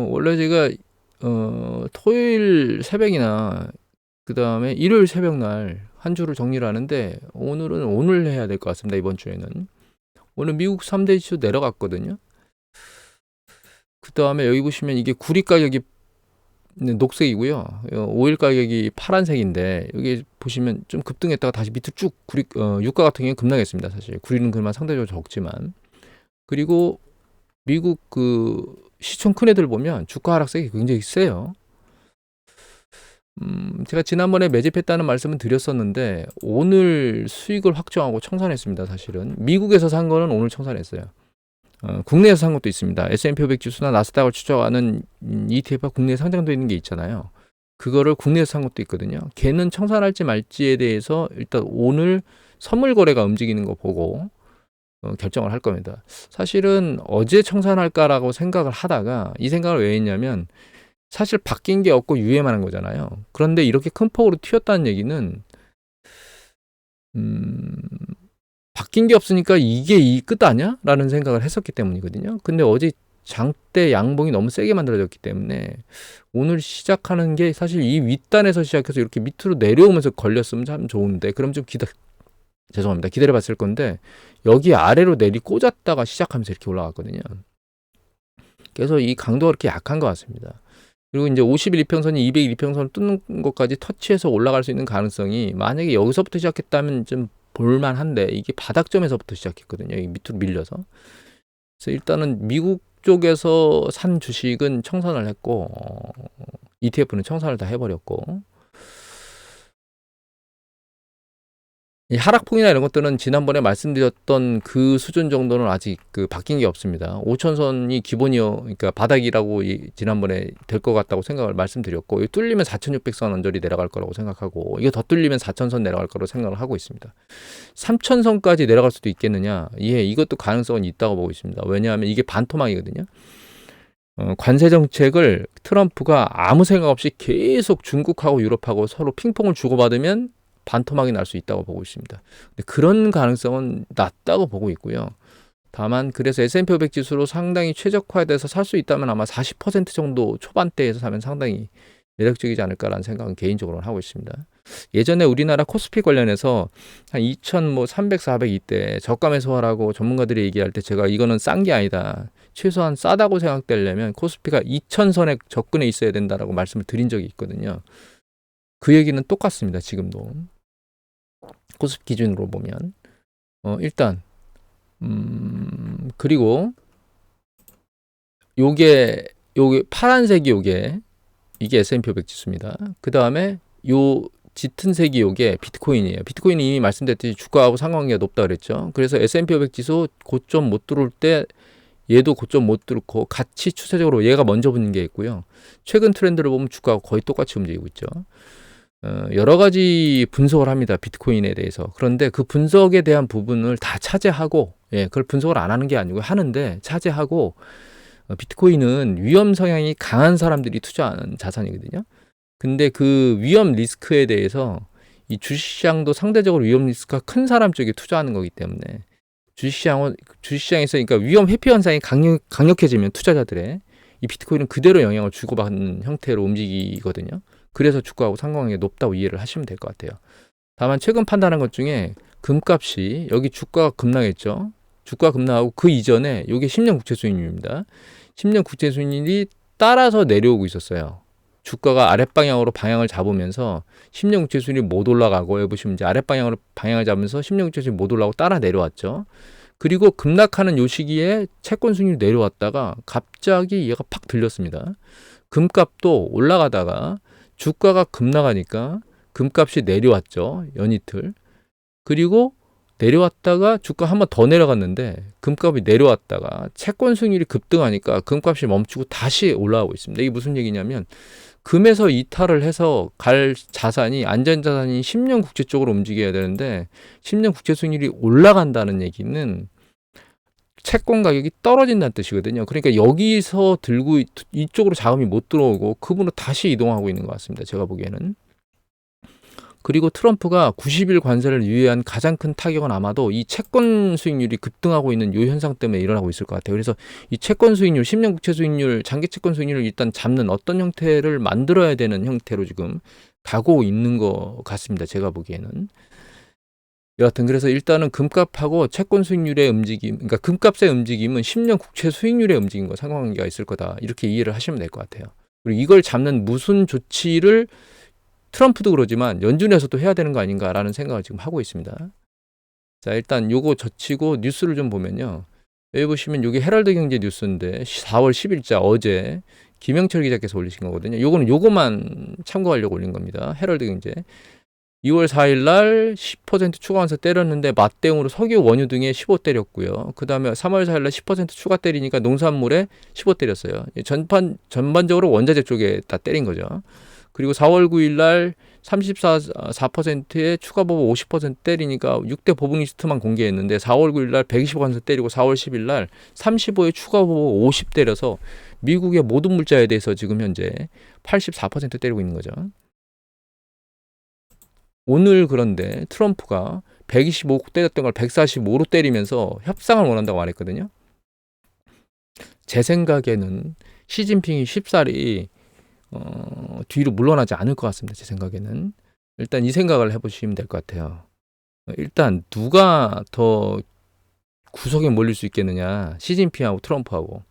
원래 제가 토요일 새벽이나 그다음에 일요일 새벽 날 한 주를 정리를 하는데 오늘은 오늘 해야 될 것 같습니다. 이번 주에는. 오늘 미국 3대 지수 내려갔거든요. 그다음에 여기 보시면 이게 구리 가격이 녹색이고요. 오일 가격이 파란색인데 여기 보시면 좀 급등했다가 다시 밑으로 쭉 유가 같은 경우는 급락했습니다. 사실 구리는 그만 상대적으로 적지만. 그리고 미국 그 시총 큰 애들 보면 주가 하락세가 굉장히 세요. 제가 지난번에 매집했다는 말씀은 드렸었는데 오늘 수익을 확정하고 청산했습니다. 사실은 미국에서 산 거는 오늘 청산했어요. 국내에서 산 것도 있습니다. S&P 500 지수나 나스닥을 추적하는 ETF가 국내에 상장되어 있는 게 있잖아요. 그거를 국내에서 산 것도 있거든요. 걔는 청산할지 말지에 대해서 일단 오늘 선물 거래가 움직이는 거 보고 결정을 할 겁니다. 사실은 어제 청산할까라고 생각을 하다가 이 생각을 왜 했냐면 사실 바뀐 게 없고 유예만 한 거잖아요. 그런데 이렇게 큰 폭으로 튀었다는 얘기는 바뀐 게 없으니까 이게 이 끝 아니야? 라는 생각을 했었기 때문이거든요. 근데 어제 장대 양봉이 너무 세게 만들어졌기 때문에 오늘 시작하는 게 사실 이 윗단에서 시작해서 이렇게 밑으로 내려오면서 걸렸으면 참 좋은데 그럼 좀 죄송합니다. 기다려 봤을 건데 여기 아래로 내리 꽂았다가 시작하면서 이렇게 올라갔거든요. 그래서 이 강도가 그렇게 약한 것 같습니다. 그리고 이제 50일 이평선이 200일 이평선을 뚫는 것까지 터치해서 올라갈 수 있는 가능성이 만약에 여기서부터 시작했다면 좀 볼만한데 이게 바닥점에서부터 시작했거든요. 이 밑으로 밀려서. 그래서 일단은 미국 쪽에서 산 주식은 청산을 했고 ETF는 청산을 다 해버렸고 이 하락폭이나 이런 것들은 지난번에 말씀드렸던 그 수준 정도는 아직 바뀐 게 없습니다. 5천선이 기본이요, 그러니까 바닥이라고 지난번에 될 것 같다고 생각을 말씀드렸고, 이거 뚫리면 4,600선 언저리 내려갈 거라고 생각하고, 이거 더 뚫리면 4,000선 내려갈 거라고 생각을 하고 있습니다. 3,000선까지 내려갈 수도 있겠느냐? 예, 이것도 가능성은 있다고 보고 있습니다. 왜냐하면 이게 반토막이거든요. 관세 정책을 트럼프가 아무 생각 없이 계속 중국하고 유럽하고 서로 핑퐁을 주고받으면 반토막이 날 수 있다고 보고 있습니다. 근데 그런 가능성은 낮다고 보고 있고요. 다만 그래서 S&P 500 지수로 상당히 최적화돼서 살 수 있다면 아마 40% 정도 초반대에서 사면 상당히 매력적이지 않을까라는 생각은 개인적으로는 하고 있습니다. 예전에 우리나라 코스피 관련해서 한 2,300, 400 이때 저가 매수하라고 전문가들이 얘기할 때 제가 이거는 싼 게 아니다. 최소한 싸다고 생각되려면 코스피가 2,000선에 접근해 있어야 된다라고 말씀을 드린 적이 있거든요. 그 얘기는 똑같습니다. 지금도. 코스피 기준으로 보면 일단 그리고 요게 파란색이 이게 S&P 500 지수입니다. 그 다음에 요 짙은 색이 요게 비트코인이에요. 비트코인이 이미 말씀드렸듯이 주가하고 상관관계가 높다 그랬죠. 그래서 S&P 500 지수 고점 못 들어올 때 얘도 고점 못 뚫고 같이 추세적으로 얘가 먼저 붙는 게 있고요. 최근 트렌드를 보면 주가가 거의 똑같이 움직이고 있죠. 여러 가지 분석을 합니다. 비트코인에 대해서. 그런데 그 분석에 대한 부분을 다 차지하고, 그걸 분석을 안 하는 게 아니고 하는데 차지하고, 비트코인은 위험 성향이 강한 사람들이 투자하는 자산이거든요. 근데 그 위험 리스크에 대해서 이 주식시장도 상대적으로 위험 리스크가 큰 사람 쪽에 투자하는 거기 때문에 주식시장에서 그러니까 위험 회피 현상이 강력해지면 투자자들의 이 비트코인은 그대로 영향을 주고받는 형태로 움직이거든요. 그래서 주가하고 상관관계가 높다고 이해를 하시면 될 것 같아요. 다만 최근 판단한 것 중에 금값이 여기 주가가 급락했죠. 주가 급락하고 그 이전에 이게 10년 국채 수익률입니다. 10년 국채 수익률이 따라서 내려오고 있었어요. 주가가 아랫방향으로 방향을 잡으면서 10년 국채 수익률이 못 올라가고 여기 보시면 이제 아랫방향으로 방향을 잡으면서 10년 국채 수익률이 못 올라가고 따라 내려왔죠. 그리고 급락하는 요 시기에 채권 수익률이 내려왔다가 갑자기 얘가 팍 들렸습니다. 금값도 올라가다가 주가가 급락하니까 금값이 내려왔죠. 연이틀. 그리고 내려왔다가 주가 한 번 더 내려갔는데 금값이 내려왔다가 채권 수익률이 급등하니까 금값이 멈추고 다시 올라가고 있습니다. 이게 무슨 얘기냐면 금에서 이탈을 해서 갈 자산이 안전자산이 10년 국채 쪽으로 움직여야 되는데 10년 국채 수익률이 올라간다는 얘기는 채권 가격이 떨어진다는 뜻이거든요. 그러니까 여기서 들고 이쪽으로 자금이 못 들어오고 그분으로 다시 이동하고 있는 것 같습니다. 제가 보기에는. 그리고 트럼프가 90일 관세를 유예한 가장 큰 타격은 아마도 이 채권 수익률이 급등하고 있는 이 현상 때문에 일어나고 있을 것 같아요. 그래서 이 채권 수익률, 10년 국채 수익률, 장기 채권 수익률을 일단 잡는 어떤 형태를 만들어야 되는 형태로 지금 가고 있는 것 같습니다. 제가 보기에는. 여하튼 그래서 일단은 금값하고 채권 수익률의 움직임, 그러니까 금값의 움직임은 10년 국채 수익률의 움직임과 상관관계가 있을 거다. 이렇게 이해를 하시면 될 것 같아요. 그리고 이걸 잡는 무슨 조치를 트럼프도 그러지만 연준에서도 해야 되는 거 아닌가라는 생각을 지금 하고 있습니다. 자, 일단 요거 젖히고 뉴스를 좀 보면요. 여기 보시면 요게 헤럴드 경제 뉴스인데 4월 10일자 어제 김영철 기자께서 올리신 거거든요. 요거는 요거만 참고하려고 올린 겁니다. 헤럴드 경제. 2월 4일 날 10% 추가 관세 때렸는데 맞대응으로 석유, 원유 등에 15 때렸고요. 그 다음에 3월 4일 날 10% 추가 때리니까 농산물에 15 때렸어요. 전반적으로 원자재 쪽에 다 때린 거죠. 그리고 4월 9일 날 34%의 추가 보복 50% 때리니까 6대 보복 리스트만 공개했는데 4월 9일 날 120 관세 때리고 4월 10일 날 35의 추가 보복 50 때려서 미국의 모든 물자에 대해서 지금 현재 84% 때리고 있는 거죠. 오늘 그런데 트럼프가 125 때렸던 걸 145로 때리면서 협상을 원한다고 말했거든요. 제 생각에는 시진핑이 쉽사리 뒤로 물러나지 않을 것 같습니다. 제 생각에는. 일단 이 생각을 해보시면 될 것 같아요. 일단 누가 더 구석에 몰릴 수 있겠느냐. 시진핑하고 트럼프하고.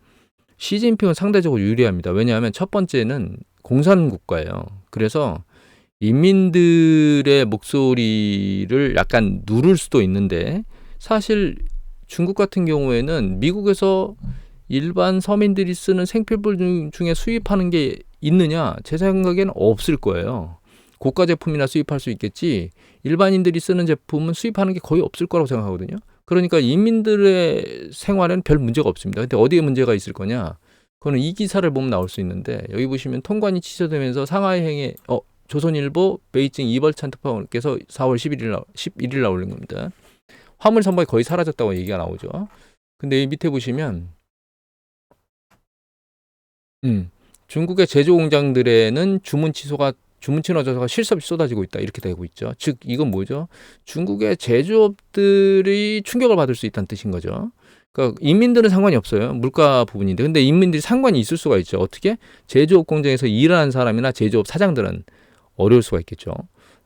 시진핑은 상대적으로 유리합니다. 왜냐하면 첫 번째는 공산국가예요. 그래서 인민들의 목소리를 약간 누를 수도 있는데 사실 중국 같은 경우에는 미국에서 일반 서민들이 쓰는 생필품 중에 수입하는 게 있느냐? 제 생각에는 없을 거예요. 고가 제품이나 수입할 수 있겠지 일반인들이 쓰는 제품은 수입하는 게 거의 없을 거라고 생각하거든요. 그러니까 인민들의 생활에는 별 문제가 없습니다. 근데 어디에 문제가 있을 거냐? 그거는 이 기사를 보면 나올 수 있는데 여기 보시면 통관이 취소되면서 상하이행에 조선일보 베이징 이벌찬 특파원께서 4월 11일 날 올린 겁니다. 화물 선박이 거의 사라졌다고 얘기가 나오죠. 근데 이 밑에 보시면 중국의 제조 공장들에는 주문 취소가 실수없이 쏟아지고 있다. 이렇게 되고 있죠. 즉 이건 뭐죠? 중국의 제조업들이 충격을 받을 수 있다는 뜻인 거죠. 그러니까 인민들은 상관이 없어요. 물가 부분인데. 근데 인민들이 상관이 있을 수가 있죠. 어떻게? 제조업 공장에서 일하는 사람이나 제조업 사장들은 어려울 수가 있겠죠.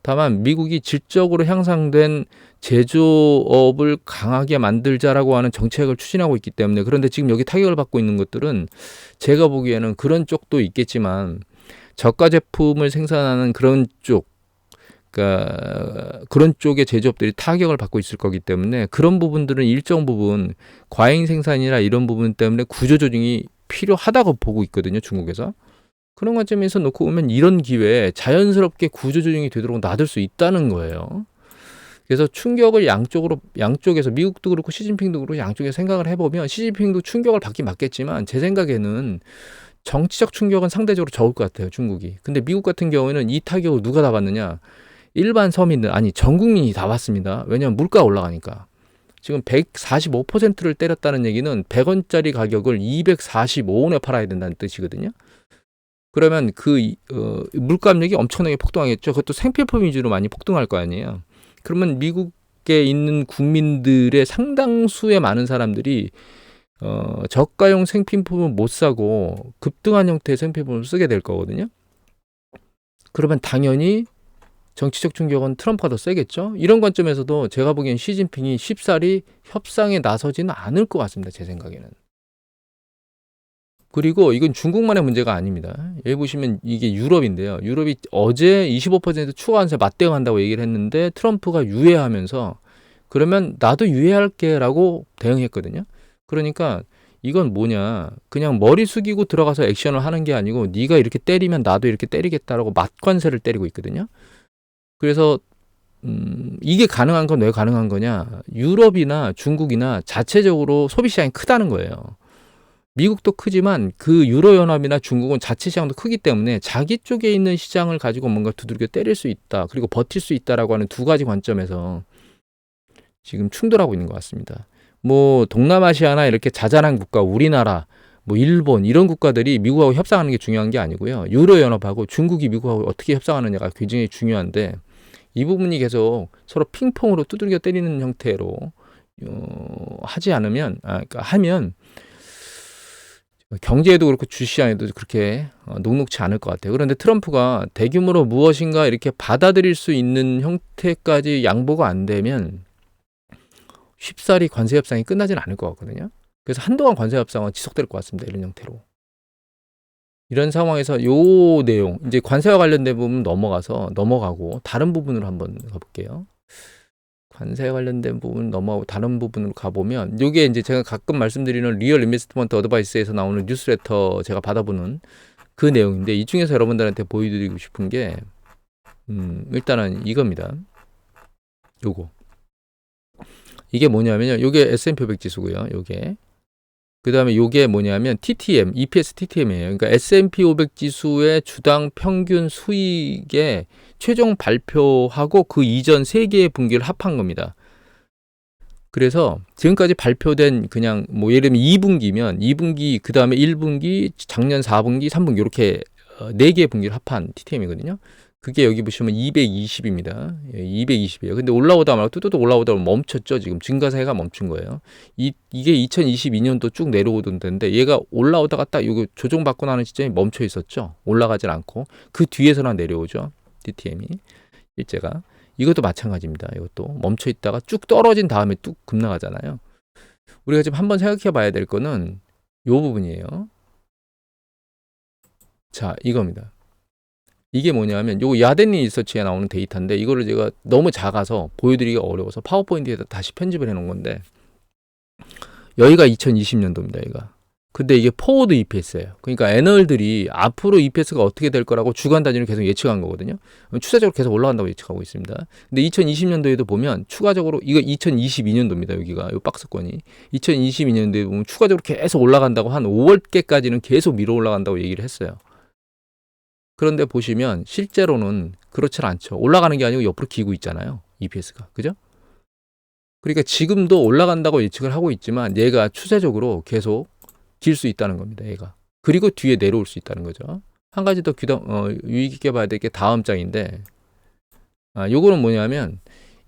다만 미국이 질적으로 향상된 제조업을 강하게 만들자라고 하는 정책을 추진하고 있기 때문에 그런데 지금 여기 타격을 받고 있는 것들은 제가 보기에는 그런 쪽도 있겠지만 저가 제품을 생산하는 그런 쪽 그러니까 그런 쪽의 제조업들이 타격을 받고 있을 거기 때문에 그런 부분들은 일정 부분 과잉 생산이나 이런 부분 때문에 구조조정이 필요하다고 보고 있거든요. 중국에서. 그런 관점에서 놓고 보면 이런 기회에 자연스럽게 구조조정이 되도록 놔둘 수 있다는 거예요. 그래서 충격을 양쪽에서 미국도 그렇고 시진핑도 그렇고 양쪽에서 생각을 해보면 시진핑도 충격을 받긴 받겠지만 제 생각에는 정치적 충격은 상대적으로 적을 것 같아요. 중국이. 근데 미국 같은 경우에는 이 타격을 누가 다 받느냐. 일반 서민들 아니 전 국민이 다 받습니다. 왜냐하면 물가가 올라가니까. 지금 145%를 때렸다는 얘기는 100원짜리 가격을 245원에 팔아야 된다는 뜻이거든요. 그러면 물가압력이 엄청나게 폭등하겠죠. 그것도 생필품 위주로 많이 폭등할 거 아니에요. 그러면 미국에 있는 국민들의 상당수의 많은 사람들이 저가용 생필품을 못 사고 급등한 형태의 생필품을 쓰게 될 거거든요. 그러면 당연히 정치적 충격은 트럼프가 더 세겠죠. 이런 관점에서도 제가 보기엔 시진핑이 쉽사리 협상에 나서지는 않을 것 같습니다. 제 생각에는. 그리고 이건 중국만의 문제가 아닙니다. 여기 보시면 이게 유럽인데요. 유럽이 어제 25% 추가 관세 맞대응한다고 얘기를 했는데 트럼프가 유예하면서 그러면 나도 유예할게 라고 대응했거든요. 그러니까 이건 뭐냐. 그냥 머리 숙이고 들어가서 액션을 하는 게 아니고 네가 이렇게 때리면 나도 이렇게 때리겠다라고 맞관세를 때리고 있거든요. 그래서 이게 가능한 건 왜 가능한 거냐. 유럽이나 중국이나 자체적으로 소비 시장이 크다는 거예요. 미국도 크지만 그 유로연합이나 중국은 자체 시장도 크기 때문에 자기 쪽에 있는 시장을 가지고 뭔가 두들겨 때릴 수 있다. 그리고 버틸 수 있다라고 하는 두 가지 관점에서 지금 충돌하고 있는 것 같습니다. 뭐 동남아시아나 이렇게 자잘한 국가, 우리나라, 뭐 일본 이런 국가들이 미국하고 협상하는 게 중요한 게 아니고요. 유로연합하고 중국이 미국하고 어떻게 협상하느냐가 굉장히 중요한데 이 부분이 계속 서로 핑퐁으로 두들겨 때리는 형태로 하지 않으면, 그러니까 하면 경제에도 그렇고 주시장에도 그렇게 녹록치 않을 것 같아요. 그런데 트럼프가 대규모로 무엇인가 이렇게 받아들일 수 있는 형태까지 양보가 안 되면 쉽사리 관세 협상이 끝나진 않을 것 같거든요. 그래서 한동안 관세 협상은 지속될 것 같습니다. 이런 형태로. 이런 상황에서 요 내용, 이제 관세와 관련된 부분 넘어가고 다른 부분으로 한번 가볼게요. 관세와 관련된 부분 넘어가고 다른 부분으로 가보면, 요게 이제 제가 가끔 말씀드리는 리얼 인베스트먼트 어드바이스에서 나오는 뉴스레터 제가 받아보는 그 내용인데, 이 중에서 여러분들한테 보여드리고 싶은 게 일단은 이겁니다. 요거. 이게 뭐냐면요. 요게 S&P 500 지수고요. 요게. 그 다음에 요게 뭐냐면 TTM, EPS TTM이에요. 그러니까 S&P 500 지수의 주당 평균 수익의 최종 발표하고 그 이전 3개의 분기를 합한 겁니다. 그래서 지금까지 발표된 그냥 뭐 예를 들면 2분기면 2분기, 그 다음에 1분기, 작년 4분기, 3분기 이렇게 4개의 분기를 합한 TTM이거든요. 그게 여기 보시면 220입니다. 220이에요. 근데 올라오다 말고 뚜뚜 올라오다 멈췄죠. 지금 증가세가 멈춘 거예요. 이게 2022년도 쭉 내려오던데 얘가 올라오다가 딱 이거 조정받고 나는 시점이 멈춰 있었죠. 올라가질 않고 그 뒤에서나 내려오죠. TTM이 일제가. 이것도 마찬가지입니다. 이것도 멈춰 있다가 쭉 떨어진 다음에 뚝 급락하잖아요. 우리가 지금 한번 생각해 봐야 될 거는 이 부분이에요. 자, 이겁니다. 이게 뭐냐면 요 야덴 리서치에 나오는 데이터인데, 이거를 제가 너무 작아서 보여드리기가 어려워서 파워포인트에다 다시 편집을 해놓은 건데, 여기가 2020년도입니다. 여기가. 근데 이게 포워드 EPS예요. 그러니까 애널들이 앞으로 EPS가 어떻게 될 거라고 주간 단위로 계속 예측한 거거든요. 추세적으로 계속 올라간다고 예측하고 있습니다. 근데 2020년도에도 보면 추가적으로, 이거 2022년도입니다. 여기가 요 박스권이 2022년도에 보면 추가적으로 계속 올라간다고, 한 5월께까지는 계속 밀어 올라간다고 얘기를 했어요. 그런데 보시면 실제로는 그렇지 않죠. 올라가는 게 아니고 옆으로 기고 있잖아요. EPS가. 그죠? 그러니까 지금도 올라간다고 예측을 하고 있지만 얘가 추세적으로 계속 길 수 있다는 겁니다. 얘가. 그리고 뒤에 내려올 수 있다는 거죠. 한 가지 더 유의 깊게 봐야 될 게 다음 장인데, 요거는 뭐냐면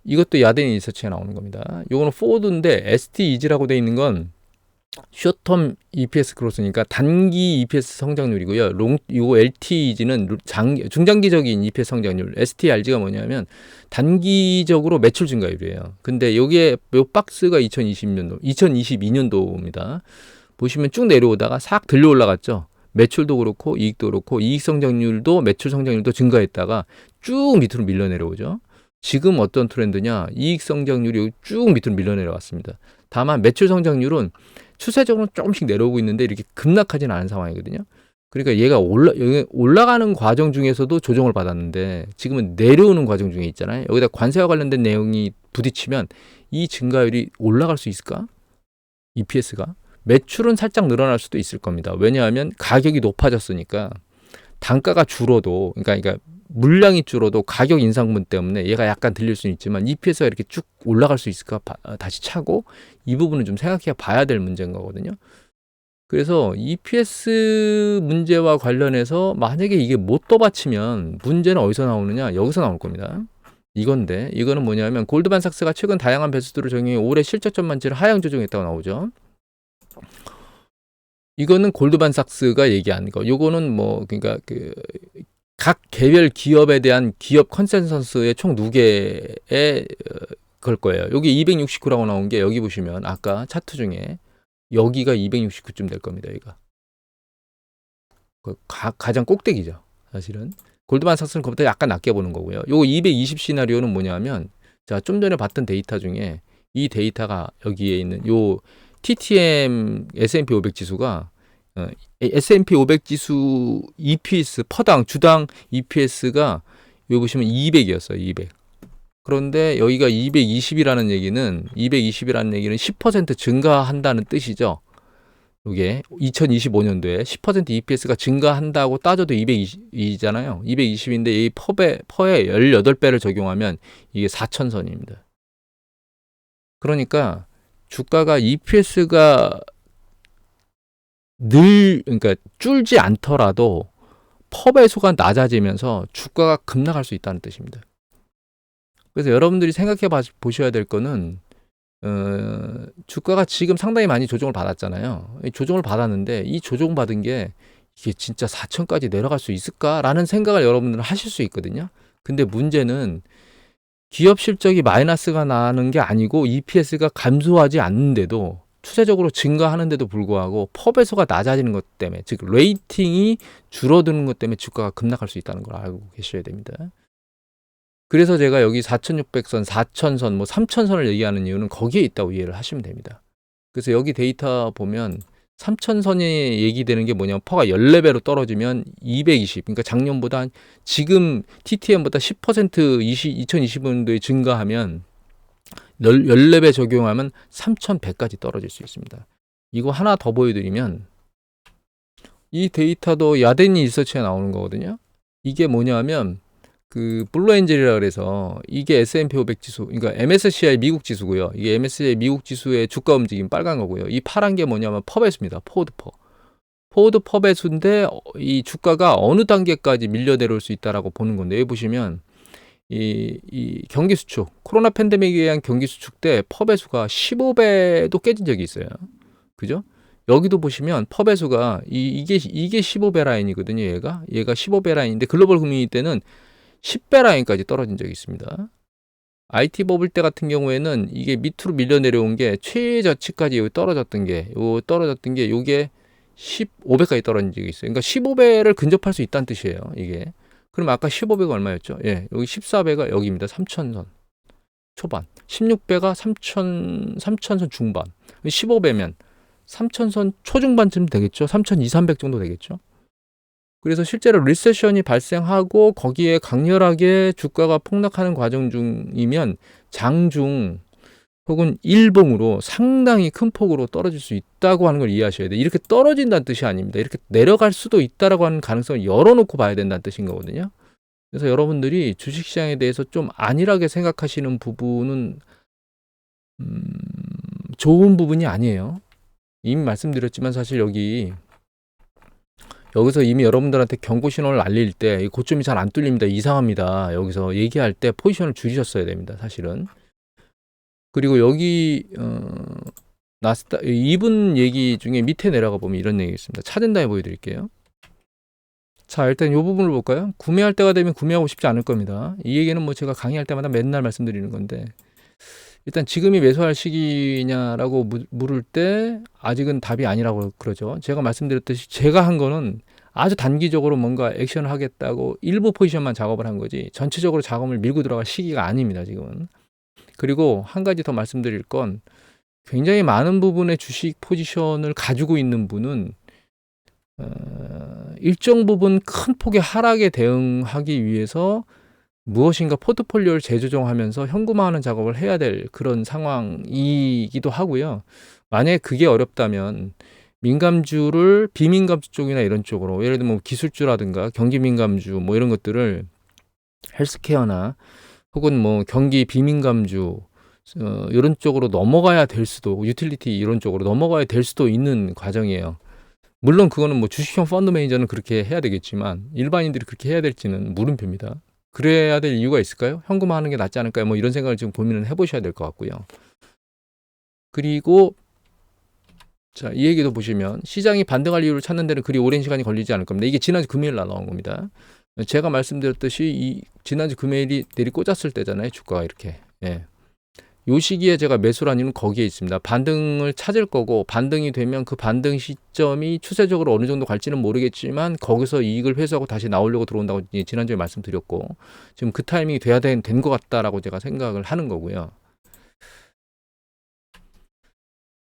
이것도 야덴 리서치에 나오는 겁니다. 요거는 포워드인데 STEG라고 돼 있는 건 숏텀 EPS 그로스니까 단기 EPS 성장률이고요. 요거 LTEG는 중장기적인 EPS 성장률. STRG가 뭐냐면 단기적으로 매출 증가율이에요. 근데 여기에 요 박스가 2022년도입니다. 보시면 쭉 내려오다가 싹 들려 올라갔죠. 매출도 그렇고 이익도 그렇고 이익 성장률도 매출 성장률도 증가했다가 쭉 밑으로 밀려 내려오죠. 지금 어떤 트렌드냐? 이익 성장률이 쭉 밑으로 밀려 내려왔습니다. 다만 매출 성장률은 추세적으로 조금씩 내려오고 있는데 이렇게 급락하지는 않은 상황이거든요. 그러니까 얘가 올라가는 과정 중에서도 조정을 받았는데 지금은 내려오는 과정 중에 있잖아요. 여기다 관세와 관련된 내용이 부딪히면 이 증가율이 올라갈 수 있을까? EPS가? 매출은 살짝 늘어날 수도 있을 겁니다. 왜냐하면 가격이 높아졌으니까 단가가 줄어도, 그러니까 물량이 줄어도 가격 인상분 때문에 얘가 약간 들릴 수는 있지만 EPS가 이렇게 쭉 올라갈 수 있을까? 다시 차고, 이 부분은 좀 생각해 봐야 될 문제인 거거든요. 그래서 EPS 문제와 관련해서 만약에 이게 못 떠받치면 문제는 어디서 나오느냐? 여기서 나올 겁니다. 이건데, 이거는 뭐냐면 골드만삭스가 최근 다양한 배수들을 적용해 올해 실적 전망치를 하향 조정했다고 나오죠. 이거는 골드만삭스가 얘기한 거. 요거는 뭐 그러니까 각 개별 기업에 대한 기업 컨센서스의 총 누계에 걸 거예요. 여기 269라고 나온 게, 여기 보시면 아까 차트 중에 여기가 269쯤 될 겁니다. 여기가 가장 꼭대기죠. 사실은 골드만삭스는 그보다 약간 낮게 보는 거고요. 요거 220 시나리오는 뭐냐면, 자, 좀 전에 봤던 데이터 중에 이 데이터가 여기에 있는 요 TTM S&P 500 지수가 S&P 500 지수 EPS 퍼당 주당 EPS가 여기 보시면 200이었어요. 200. 그런데 여기가 220이라는 얘기는 10% 증가한다는 뜻이죠. 이게 2025년도에 10% EPS가 증가한다고 따져도 220이잖아요. 220인데 이 퍼에 18배를 적용하면 이게 4,000선입니다. 그러니까 주가가 EPS가 그러니까 줄지 않더라도 퍼 배수가 낮아지면서 주가가 급락할 수 있다는 뜻입니다. 그래서 여러분들이 생각해 보셔야 될 거는 주가가 지금 상당히 많이 조정을 받았잖아요. 이 조정을 받았는데 이 조정받은 게 이게 진짜 4천까지 내려갈 수 있을까라는 생각을 여러분들은 하실 수 있거든요. 근데 문제는 기업 실적이 마이너스가 나는 게 아니고 EPS가 감소하지 않는데도 추세적으로 증가하는데도 불구하고 퍼배수가 낮아지는 것 때문에, 즉 레이팅이 줄어드는 것 때문에 주가가 급락할 수 있다는 걸 알고 계셔야 됩니다. 그래서 제가 여기 4,600선, 4,000선, 뭐 3,000선을 얘기하는 이유는 거기에 있다고 이해를 하시면 됩니다. 그래서 여기 데이터 보면 3,000선이 얘기되는 게 뭐냐면 퍼가 14배로 떨어지면 220, 그러니까 작년보다 지금 TTM보다 10% 2020년도에 증가하면 14배 적용하면 3,100까지 떨어질 수 있습니다. 이거 하나 더 보여드리면 이 데이터도 야데니 리서치에 나오는 거거든요. 이게 뭐냐면 그 블루엔젤이라 그래서 이게 S&P 500 지수, 그러니까 MSCI 미국 지수고요. 이게 MSCI 미국 지수의 주가 움직임 빨간 거고요. 이 파란 게 뭐냐면 퍼배수입니다. 포워드 퍼배수인데 이 주가가 어느 단계까지 밀려 내려올 수 있다라고 보는 건데, 여기 보시면 이 경기 수축, 코로나 팬데믹에 의한 경기 수축 때 퍼배수가 15배도 깨진 적이 있어요. 그죠? 여기도 보시면 퍼배수가 이게 15배 라인이거든요. 얘가 15배 라인인데 글로벌 금융위 때는 10배 라인까지 떨어진 적이 있습니다. IT 버블 때 같은 경우에는 이게 밑으로 밀려 내려온 게 최저치까지 떨어졌던 게 요게 15배까지 떨어진 적이 있어요. 그러니까 15배를 근접할 수 있다는 뜻이에요. 이게. 그럼 아까 15배가 얼마였죠? 예, 여기 14배가 여기입니다. 3,000선 초반, 16배가 3,000선 중반, 15배면 3,000선 초중반쯤 되겠죠. 3,200, 300 정도 되겠죠. 그래서 실제로 리세션이 발생하고 거기에 강렬하게 주가가 폭락하는 과정 중이면 장중 혹은 일봉으로 상당히 큰 폭으로 떨어질 수 있다고 하는 걸 이해하셔야 돼요. 이렇게 떨어진다는 뜻이 아닙니다. 이렇게 내려갈 수도 있다라고 하는 가능성을 열어놓고 봐야 된다는 뜻인 거거든요. 그래서 여러분들이 주식시장에 대해서 좀 안일하게 생각하시는 부분은 좋은 부분이 아니에요. 이미 말씀드렸지만 사실 여기서 이미 여러분들한테 경고 신호를 알릴 때 고점이 잘 안 뚫립니다. 이상합니다. 여기서 얘기할 때 포지션을 줄이셨어야 됩니다. 사실은. 그리고 여기 나스닥 이분 얘기 중에 밑에 내려가 보면 이런 얘기 있습니다. 찾은 다음에 보여드릴게요. 자, 일단 이 부분을 볼까요? 구매할 때가 되면 구매하고 싶지 않을 겁니다. 이 얘기는 뭐 제가 강의할 때마다 맨날 말씀드리는 건데, 일단 지금이 매수할 시기냐라고 물을 때 아직은 답이 아니라고 그러죠. 제가 말씀드렸듯이 제가 한 거는 아주 단기적으로 뭔가 액션을 하겠다고 일부 포지션만 작업을 한 거지 전체적으로 작업을 밀고 들어갈 시기가 아닙니다, 지금은. 그리고 한 가지 더 말씀드릴 건, 굉장히 많은 부분의 주식 포지션을 가지고 있는 분은 일정 부분 큰 폭의 하락에 대응하기 위해서 무엇인가 포트폴리오를 재조정하면서 현금화하는 작업을 해야 될 그런 상황이기도 하고요. 만약에 그게 어렵다면 민감주를 비민감주 쪽이나 이런 쪽으로, 예를 들면 기술주라든가 경기 민감주 뭐 이런 것들을 헬스케어나 혹은 뭐 경기 비민감주 이런 쪽으로 넘어가야 될 수도, 유틸리티 이런 쪽으로 넘어가야 될 수도 있는 과정이에요. 물론 그거는 뭐 주식형 펀드 매니저는 그렇게 해야 되겠지만 일반인들이 그렇게 해야 될지는 물음표입니다. 그래야 될 이유가 있을까요? 현금화하는 게 낫지 않을까요? 뭐 이런 생각을 지금 고민을 해보셔야 될 것 같고요. 그리고 자, 이 얘기도 보시면 시장이 반등할 이유를 찾는 데는 그리 오랜 시간이 걸리지 않을 겁니다. 이게 지난주 금요일 날 나온 겁니다. 제가 말씀드렸듯이 이 지난주 금요일이 내리 꽂았을 때잖아요. 주가가 이렇게. 예. 요 시기에 제가 매수란 이유는 거기에 있습니다. 반등을 찾을 거고, 반등이 되면 그 반등 시점이 추세적으로 어느 정도 갈지는 모르겠지만 거기서 이익을 회수하고 다시 나오려고 들어온다고 지난주에 말씀드렸고, 지금 그 타이밍이 돼야 된 것 같다라고 제가 생각을 하는 거고요.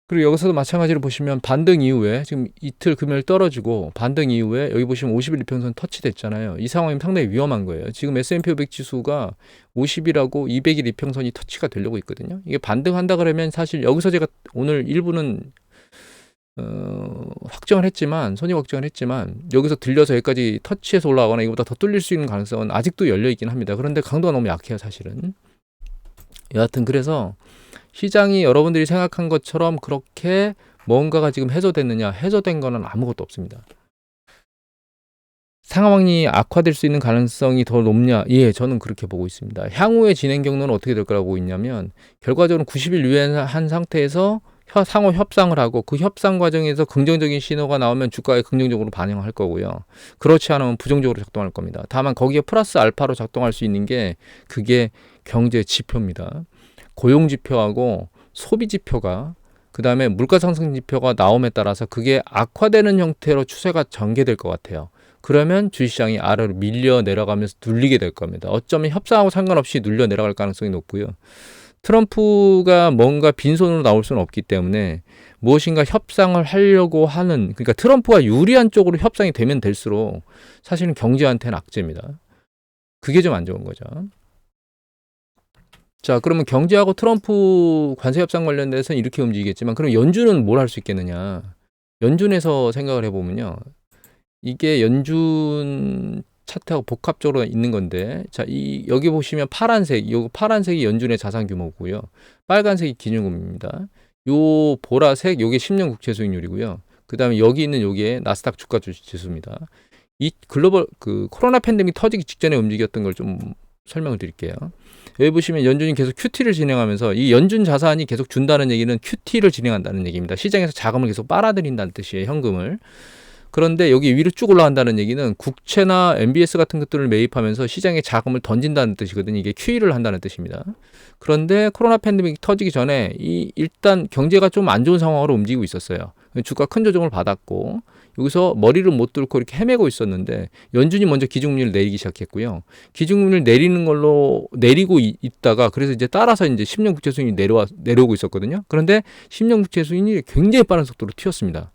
그리고 여기서도 마찬가지로 보시면 반등 이후에 지금 이틀 금요일 떨어지고 반등 이후에 여기 보시면 50일 이평선 터치됐잖아요. 이 상황이면 상당히 위험한 거예요. 지금 S&P 500 지수가 50일하고 200일 이평선이 터치가 되려고 있거든요. 이게 반등한다 그러면 사실 여기서 제가 오늘 일부는 확정을 했지만, 선입 확정을 했지만 여기서 들려서 여기까지 터치해서 올라가거나 이거보다 더 뚫릴 수 있는 가능성은 아직도 열려 있긴 합니다. 그런데 강도가 너무 약해요, 사실은. 여하튼 그래서 시장이 여러분들이 생각한 것처럼 그렇게 뭔가가 지금 해소됐느냐, 해소된 거는 아무것도 없습니다. 상황이 악화될 수 있는 가능성이 더 높냐? 예, 저는 그렇게 보고 있습니다. 향후의 진행 경로는 어떻게 될 거라고 보고 있냐면 결과적으로 90일 유예한 상태에서 상호 협상을 하고 그 협상 과정에서 긍정적인 신호가 나오면 주가에 긍정적으로 반영할 거고요. 그렇지 않으면 부정적으로 작동할 겁니다. 다만 거기에 플러스 알파로 작동할 수 있는 게 그게 경제 지표입니다. 고용 지표하고 소비 지표가 그다음에 물가 상승 지표가 나옴에 따라서 그게 악화되는 형태로 추세가 전개될 것 같아요. 그러면 주식시장이 아래로 밀려 내려가면서 눌리게 될 겁니다. 어쩌면 협상하고 상관없이 눌려 내려갈 가능성이 높고요. 트럼프가 뭔가 빈손으로 나올 수는 없기 때문에 무엇인가 협상을 하려고 하는, 그러니까 트럼프가 유리한 쪽으로 협상이 되면 될수록 사실은 경제한테는 악재입니다. 그게 좀 안 좋은 거죠. 자, 그러면 경제하고 트럼프 관세 협상 관련돼서는 이렇게 움직이겠지만 그럼 연준은 뭘 할 수 있겠느냐? 연준에서 생각을 해보면요. 이게 연준 차트하고 복합적으로 있는 건데, 자, 여기 보시면 파란색이 연준의 자산 규모고요. 빨간색이 기준금리입니다. 요 보라색, 요게 10년 국채 수익률이고요. 그 다음에 여기 있는 요게 나스닥 주가 지수입니다. 이 글로벌, 코로나 팬데믹 터지기 직전에 움직였던 걸 좀 설명을 드릴게요. 여기 보시면 연준이 계속 QT를 진행하면서 이 연준 자산이 계속 준다는 얘기는 QT를 진행한다는 얘기입니다. 시장에서 자금을 계속 빨아들인다는 뜻이에요, 현금을. 그런데 여기 위로 쭉 올라간다는 얘기는 국채나 MBS 같은 것들을 매입하면서 시장에 자금을 던진다는 뜻이거든요. 이게 QE를 한다는 뜻입니다. 그런데 코로나 팬데믹 터지기 전에 일단 경제가 좀 안 좋은 상황으로 움직이고 있었어요. 주가 큰 조정을 받았고 여기서 머리를 못 뚫고 이렇게 헤매고 있었는데 연준이 먼저 기준금리를 내리기 시작했고요. 기준금리를 내리고 있다가 그래서 이제 따라서 이제 10년 국채 수익률이 내려오고 있었거든요. 그런데 10년 국채 수익률이 굉장히 빠른 속도로 튀었습니다.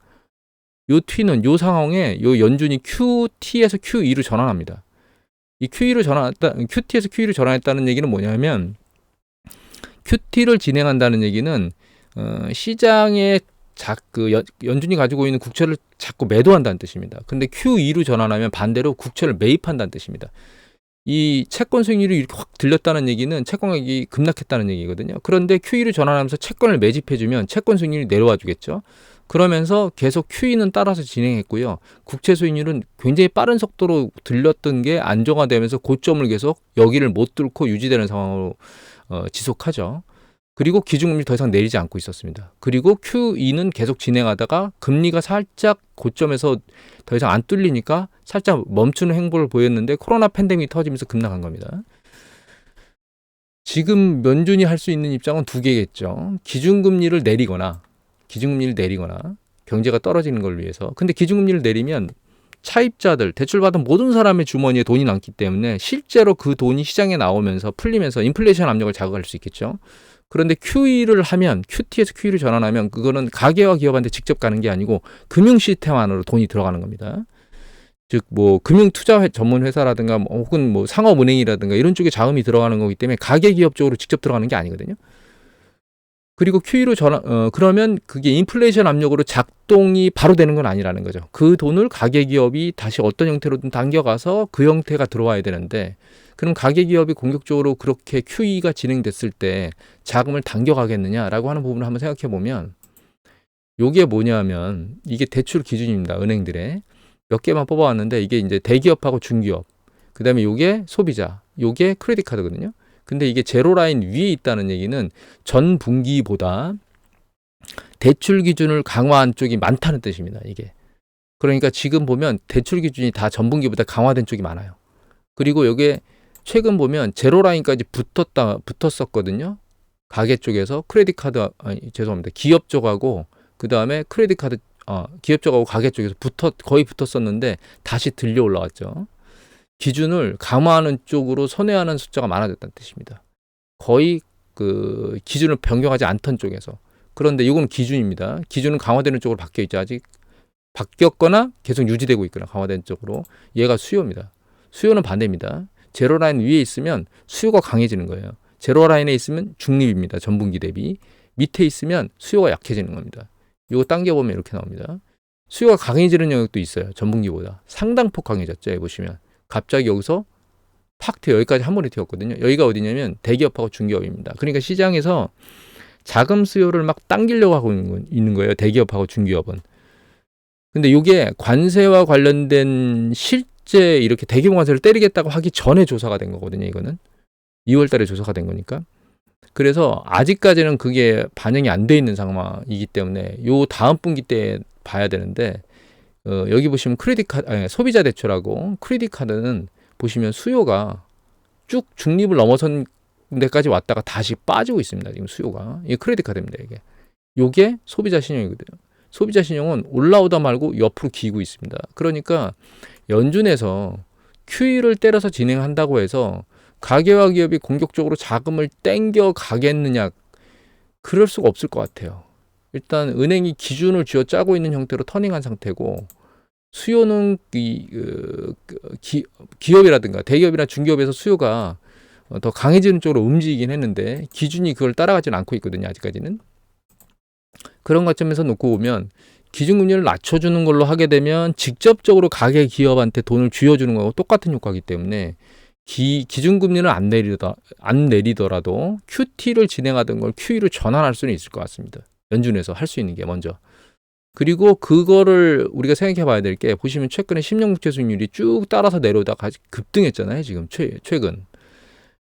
요 T는 요 상황에 요 연준이 QT에서 QE로 전환합니다. 이 QT에서 QE로 전환했다는 얘기는 뭐냐면 QT를 진행한다는 얘기는 시장에 연준이 가지고 있는 국채를 자꾸 매도한다는 뜻입니다. 근데 QE로 전환하면 반대로 국채를 매입한다는 뜻입니다. 이 채권 수익률이 이렇게 확 들렸다는 얘기는 채권 가격이 급락했다는 얘기거든요. 그런데 QE로 전환하면서 채권을 매집해주면 채권 수익률이 내려와 주겠죠. 그러면서 계속 QE는 따라서 진행했고요. 국채 수익률은 굉장히 빠른 속도로 들렸던 게 안정화되면서 고점을 계속 여기를 못 뚫고 유지되는 상황으로 지속하죠. 그리고 기준금리 더 이상 내리지 않고 있었습니다. 그리고 QE는 계속 진행하다가 금리가 살짝 고점에서 더 이상 안 뚫리니까 살짝 멈추는 행보를 보였는데 코로나 팬데믹이 터지면서 급락한 겁니다. 지금 연준이 할 수 있는 입장은 두 개겠죠. 기준금리를 내리거나 경제가 떨어지는 걸 위해서. 근데 기준금리를 내리면 차입자들, 대출받은 모든 사람의 주머니에 돈이 남기 때문에 실제로 그 돈이 시장에 나오면서 풀리면서 인플레이션 압력을 자극할 수 있겠죠. 그런데 QE를 하면 QT에서 QE를 전환하면 그거는 가계와 기업한테 직접 가는 게 아니고 금융 시스템 안으로 돈이 들어가는 겁니다. 즉 뭐 금융 투자 전문 회사라든가 혹은 뭐 상업은행이라든가 이런 쪽에 자금이 들어가는 거기 때문에 가계 기업 쪽으로 직접 들어가는 게 아니거든요. 그리고 QE로 그러면 그게 인플레이션 압력으로 작동이 바로 되는 건 아니라는 거죠. 그 돈을 가계기업이 다시 어떤 형태로든 당겨가서 그 형태가 들어와야 되는데 그럼 가계기업이 공격적으로 그렇게 QE가 진행됐을 때 자금을 당겨가겠느냐라고 하는 부분을 한번 생각해 보면 이게 뭐냐면 이게 대출 기준입니다. 은행들의 몇 개만 뽑아왔는데 이게 이제 대기업하고 중기업 그 다음에 이게 소비자 이게 크레딧 카드거든요. 근데 이게 제로라인 위에 있다는 얘기는 전 분기보다 대출 기준을 강화한 쪽이 많다는 뜻입니다. 이게. 그러니까 지금 보면 대출 기준이 다 전 분기보다 강화된 쪽이 많아요. 그리고 이게 최근 보면 제로라인까지 붙었었거든요. 가계 쪽에서 죄송합니다. 기업 쪽하고 그 다음에 기업 쪽하고 가계 쪽에서 거의 붙었었는데 다시 들려 올라왔죠. 기준을 강화하는 쪽으로 선회하는 숫자가 많아졌다는 뜻입니다. 거의 그 기준을 변경하지 않던 쪽에서. 그런데 이건 기준입니다. 기준은 강화되는 쪽으로 바뀌어 있죠. 아직 바뀌었거나 계속 유지되고 있거나 강화된 쪽으로. 얘가 수요입니다. 수요는 반대입니다. 제로라인 위에 있으면 수요가 강해지는 거예요. 제로라인에 있으면 중립입니다. 전분기 대비. 밑에 있으면 수요가 약해지는 겁니다. 이거 당겨보면 이렇게 나옵니다. 수요가 강해지는 영역도 있어요. 전분기보다. 상당폭 강해졌죠. 여기 보시면. 갑자기 여기서 팍 튀어 여기까지 한 번에 튀었거든요. 여기가 어디냐면 대기업하고 중기업입니다. 그러니까 시장에서 자금 수요를 막 당기려고 하고 있는 거예요. 대기업하고 중기업은. 근데 이게 관세와 관련된 실제 이렇게 대규모 관세를 때리겠다고 하기 전에 조사가 된 거거든요. 이거는 2월 달에 조사가 된 거니까. 그래서 아직까지는 그게 반영이 안 돼 있는 상황이기 때문에 요 다음 분기 때 봐야 되는데, 여기 보시면 소비자 대출하고 크레딧 카드는 보시면 수요가 쭉 중립을 넘어선 데까지 왔다가 다시 빠지고 있습니다. 지금 수요가. 이게 크레딧 카드입니다. 요게 소비자 신용이거든요. 소비자 신용은 올라오다 말고 옆으로 기고 있습니다. 그러니까 연준에서 QE를 때려서 진행한다고 해서 가계와 기업이 공격적으로 자금을 땡겨 가겠느냐, 그럴 수가 없을 것 같아요. 일단 은행이 기준을 쥐어 짜고 있는 형태로 터닝한 상태고, 수요는 기업이라든가 대기업이나 중기업에서 수요가 더 강해지는 쪽으로 움직이긴 했는데 기준이 그걸 따라가지는 않고 있거든요. 아직까지는. 그런 관점에서 놓고 보면 기준금리를 낮춰주는 걸로 하게 되면 직접적으로 가계 기업한테 돈을 쥐어주는 거하고 똑같은 효과이기 때문에 기준금리는 안 내리더라도 QT를 진행하던 걸 QE로 전환할 수는 있을 것 같습니다. 연준에서 할 수 있는 게 먼저. 그리고 그거를 우리가 생각해 봐야 될 게, 보시면 최근에 10년 국채 수익률이 쭉 따라서 내려오다가 급등했잖아요. 지금 최근.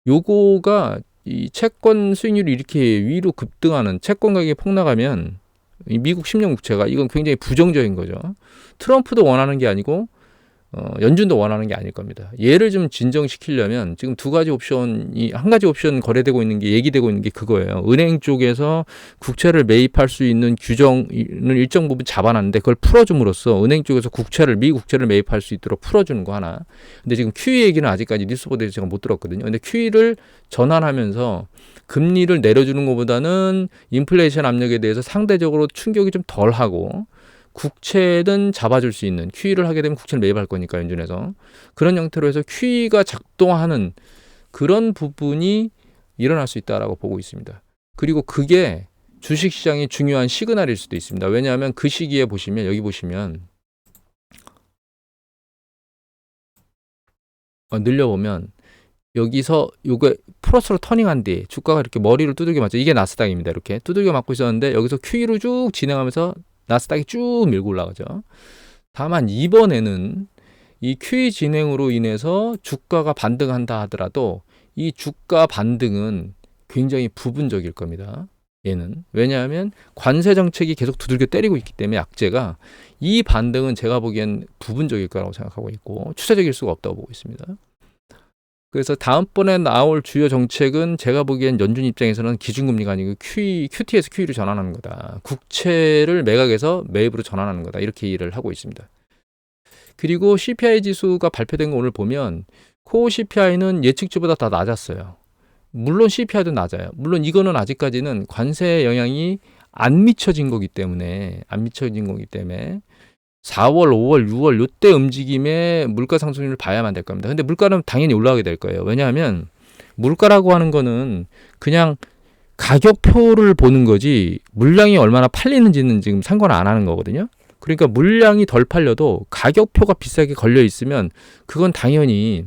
요거가 이 채권 수익률이 이렇게 위로 급등하는, 채권 가격이 폭락하면 이 미국 10년 국채가, 이건 굉장히 부정적인 거죠. 트럼프도 원하는 게 아니고 연준도 원하는 게 아닐 겁니다. 얘를 좀 진정시키려면 지금 한 가지 옵션 거래되고 있는 게, 얘기되고 있는 게 그거예요. 은행 쪽에서 국채를 매입할 수 있는 규정을 일정 부분 잡아놨는데 그걸 풀어줌으로써 은행 쪽에서 미국 국채를 매입할 수 있도록 풀어주는 거 하나. 근데 지금 QE 얘기는 아직까지 뉴스보도에서 제가 못 들었거든요. 근데 QE를 전환하면서 금리를 내려주는 것보다는 인플레이션 압력에 대해서 상대적으로 충격이 좀 덜하고, 국채든 잡아줄 수 있는, QE를 하게 되면 국채를 매입할 거니까 연준에서 그런 형태로 해서 QE가 작동하는 그런 부분이 일어날 수 있다라고 보고 있습니다. 그리고 그게 주식시장의 중요한 시그널일 수도 있습니다. 왜냐하면 그 시기에 보시면, 여기 보시면 늘려보면 여기서 요게 플러스로 터닝한 뒤에 주가가 이렇게 머리를 두들겨 맞죠. 이게 나스닥입니다. 이렇게 두들겨 맞고 있었는데 여기서 QE로 쭉 진행하면서 나스닥이 쭉 밀고 올라가죠. 다만 이번에는 이 QE 진행으로 인해서 주가가 반등한다 하더라도 이 주가 반등은 굉장히 부분적일 겁니다. 얘는. 왜냐하면 관세 정책이 계속 두들겨 때리고 있기 때문에 약재가, 이 반등은 제가 보기엔 부분적일 거라고 생각하고 있고 추세적일 수가 없다고 보고 있습니다. 그래서 다음번에 나올 주요 정책은 제가 보기엔 연준 입장에서는 기준금리가 아니고 QT에서 QE로 전환하는 거다. 국채를 매각해서 매입으로 전환하는 거다. 이렇게 이해를 하고 있습니다. 그리고 CPI 지수가 발표된 거 오늘 보면 코어 CPI는 예측치보다 더 낮았어요. 물론 CPI도 낮아요. 물론 이거는 아직까지는 관세 영향이 안 미쳐진 거기 때문에 4월, 5월, 6월 요때 움직임에 물가 상승률을 봐야만 될 겁니다. 근데 물가는 당연히 올라가게 될 거예요. 왜냐하면 물가라고 하는 거는 그냥 가격표를 보는 거지 물량이 얼마나 팔리는지는 지금 상관 안 하는 거거든요. 그러니까 물량이 덜 팔려도 가격표가 비싸게 걸려 있으면 그건 당연히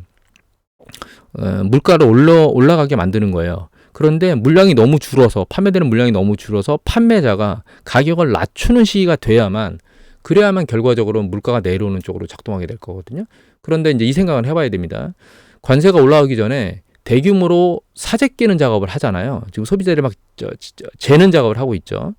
물가를 올라가게 만드는 거예요. 그런데 물량이 너무 줄어서, 판매되는 물량이 너무 줄어서 판매자가 가격을 낮추는 시기가 그래야만 결과적으로 물가가 내려오는 쪽으로 작동하게 될 거거든요. 그런데 이제 이 생각은 해봐야 됩니다. 관세가 올라오기 전에 대규모로 사재 끼는 작업을 하잖아요. 지금 소비자들이 막 재는 작업을 하고 있죠.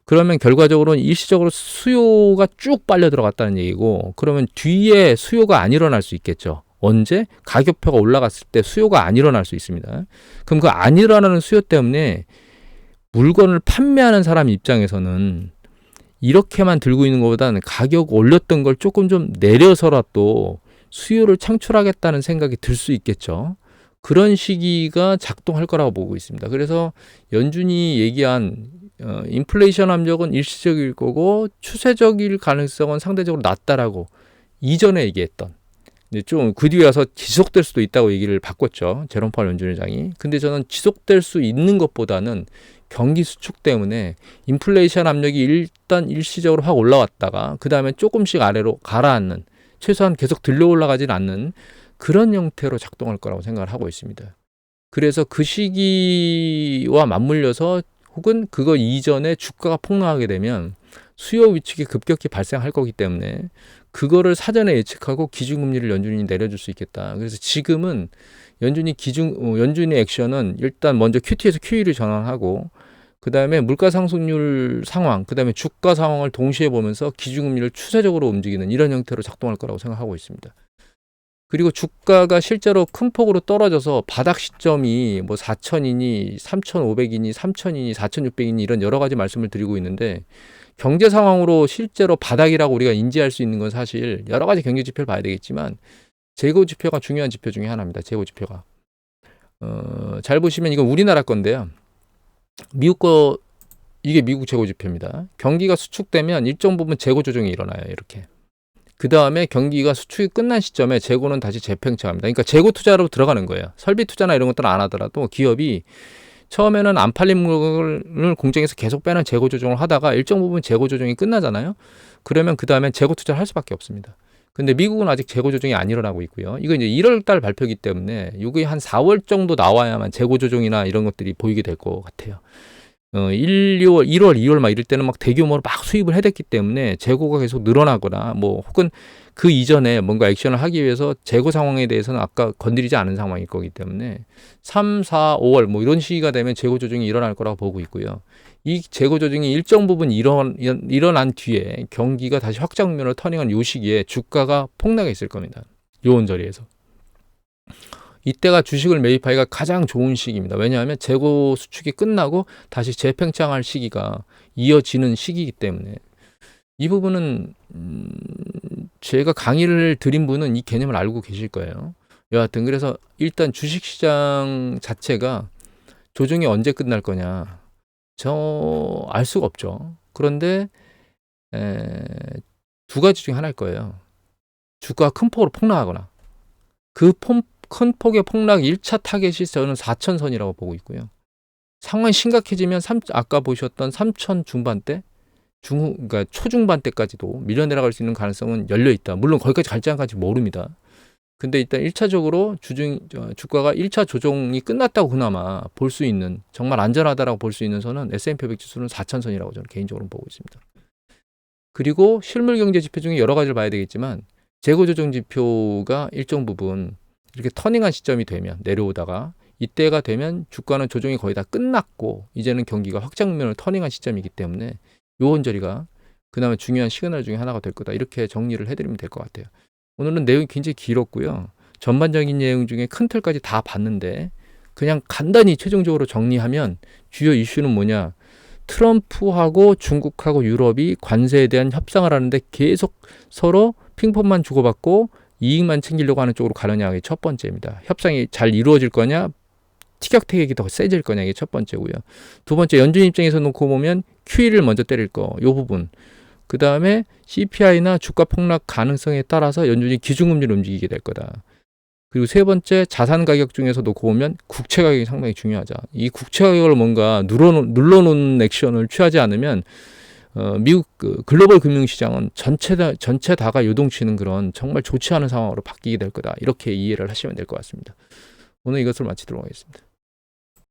그러면 결과적으로는 일시적으로 수요가 쭉 빨려 들어갔다는 얘기고, 그러면 뒤에 수요가 안 일어날 수 있겠죠. 언제? 가격표가 올라갔을 때 수요가 안 일어날 수 있습니다. 그럼 그 안 일어나는 수요 때문에 물건을 판매하는 사람 입장에서는 이렇게만 들고 있는 것보다는 가격 올렸던 걸 조금 좀 내려서라도 수요를 창출하겠다는 생각이 들 수 있겠죠. 그런 시기가 작동할 거라고 보고 있습니다. 그래서 연준이 얘기한 인플레이션 압력은 일시적일 거고 추세적일 가능성은 상대적으로 낮다라고 이전에 얘기했던, 좀 그 뒤에 와서 지속될 수도 있다고 얘기를 바꿨죠. 제롬 파월 연준 의장이. 근데 저는 지속될 수 있는 것보다는 경기 수축 때문에 인플레이션 압력이 일단 일시적으로 확 올라왔다가 그 다음에 조금씩 아래로 가라앉는, 최소한 계속 들려 올라가진 않는 그런 형태로 작동할 거라고 생각을 하고 있습니다. 그래서 그 시기와 맞물려서 혹은 그거 이전에 주가가 폭락하게 되면 수요 위축이 급격히 발생할 거기 때문에 그거를 사전에 예측하고 기준금리를 연준이 내려줄 수 있겠다. 그래서 지금은 연준의 액션은 일단 먼저 QT에서 QE를 전환하고 그 다음에 물가 상승률 상황, 그 다음에 주가 상황을 동시에 보면서 기준금리를 추세적으로 움직이는 이런 형태로 작동할 거라고 생각하고 있습니다. 그리고 주가가 실제로 큰 폭으로 떨어져서 바닥 시점이 뭐 4,000이니 3,500이니 3,000이니 4,600이니 이런 여러 가지 말씀을 드리고 있는데 경제 상황으로 실제로 바닥이라고 우리가 인지할 수 있는 건 사실 여러 가지 경제 지표를 봐야 되겠지만 재고 지표가 중요한 지표 중에 하나입니다. 재고 지표가. 잘 보시면 이건 우리나라 건데요. 미국 거 이게 미국 재고 지표입니다. 경기가 수축되면 일정 부분 재고 조정이 일어나요. 이렇게. 그 다음에 경기가 수축이 끝난 시점에 재고는 다시 재팽창합니다. 그러니까 재고 투자로 들어가는 거예요. 설비 투자나 이런 것들은 안 하더라도 기업이 처음에는 안 팔린 물건을 공장에서 계속 빼는 재고 조정을 하다가 일정 부분 재고 조정이 끝나잖아요. 그러면 그 다음에 재고 투자를 할 수밖에 없습니다. 근데 미국은 아직 재고 조정이 안 일어나고 있고요. 이거 이제 1월 달 발표이기 때문에 이게 한 4월 정도 나와야만 재고 조정이나 이런 것들이 보이게 될 것 같아요. 1, 2월 막 이럴 때는 막 대규모로 막 수입을 해댔기 때문에 재고가 계속 늘어나거나 뭐 혹은 그 이전에 뭔가 액션을 하기 위해서 재고 상황에 대해서는 아까 건드리지 않은 상황일 거기 때문에 3, 4, 5월 뭐 이런 시기가 되면 재고 조정이 일어날 거라고 보고 있고요. 이 재고 조정이 일정 부분 일어난 뒤에 경기가 다시 확장 국면으로 터닝한 요 시기에 주가가 폭락해 있을 겁니다. 요 언저리에서. 이때가 주식을 매입하기가 가장 좋은 시기입니다. 왜냐하면 재고 수축이 끝나고 다시 재팽창할 시기가 이어지는 시기이기 때문에 이 부분은 제가 강의를 드린 분은 이 개념을 알고 계실 거예요. 여하튼 그래서 일단 주식시장 자체가 조정이 언제 끝날 거냐 저 알 수가 없죠. 그런데 두 가지 중에 하나일 거예요. 주가가 큰 폭으로 폭락하거나 큰 폭의 폭락 1차 타겟이 저는 4,000선이라고 보고 있고요. 상황이 심각해지면 아까 보셨던 3,000 중반대, 그러니까 초중반대까지도 밀려 내려갈 수 있는 가능성은 열려 있다. 물론 거기까지 갈지 안 갈지 모릅니다. 근데 일단 1차적으로 주가가 1차 조정이 끝났다고 그나마 볼 수 있는 정말 안전하다라고 볼 수 있는 선은 S&P 500 지수는 4,000선이라고 저는 개인적으로 보고 있습니다. 그리고 실물 경제 지표 중에 여러 가지를 봐야 되겠지만 재고 조정 지표가 일정 부분 이렇게 터닝한 시점이 되면 내려오다가 이때가 되면 주가는 조정이 거의 다 끝났고 이제는 경기가 확장 국면을 터닝한 시점이기 때문에 요 언저리가 그나마 중요한 시그널 중에 하나가 될 거다. 이렇게 정리를 해드리면 될 것 같아요. 오늘은 내용이 굉장히 길었고요. 전반적인 내용 중에 큰 틀까지 다 봤는데 그냥 간단히 최종적으로 정리하면 주요 이슈는 뭐냐. 트럼프하고 중국하고 유럽이 관세에 대한 협상을 하는데 계속 서로 핑퐁만 주고받고 이익만 챙기려고 하는 쪽으로 가느냐 이게 첫 번째입니다. 협상이 잘 이루어질 거냐 티격태격이 더 세질 거냐 이게 첫 번째고요. 두 번째 연준 입장에서 놓고 보면 QE를 먼저 때릴 거 이 부분. 그 다음에 CPI나 주가 폭락 가능성에 따라서 연준이 기준금리를 움직이게 될 거다. 그리고 세 번째 자산 가격 중에서 놓고 보면 국채 가격이 상당히 중요하죠. 이 국채 가격을 뭔가 눌러놓는 액션을 취하지 않으면 미국 글로벌 금융시장은 전체 다가 요동치는 그런 정말 좋지 않은 상황으로 바뀌게 될 거다. 이렇게 이해를 하시면 될 것 같습니다. 오늘 이것을 마치도록 하겠습니다.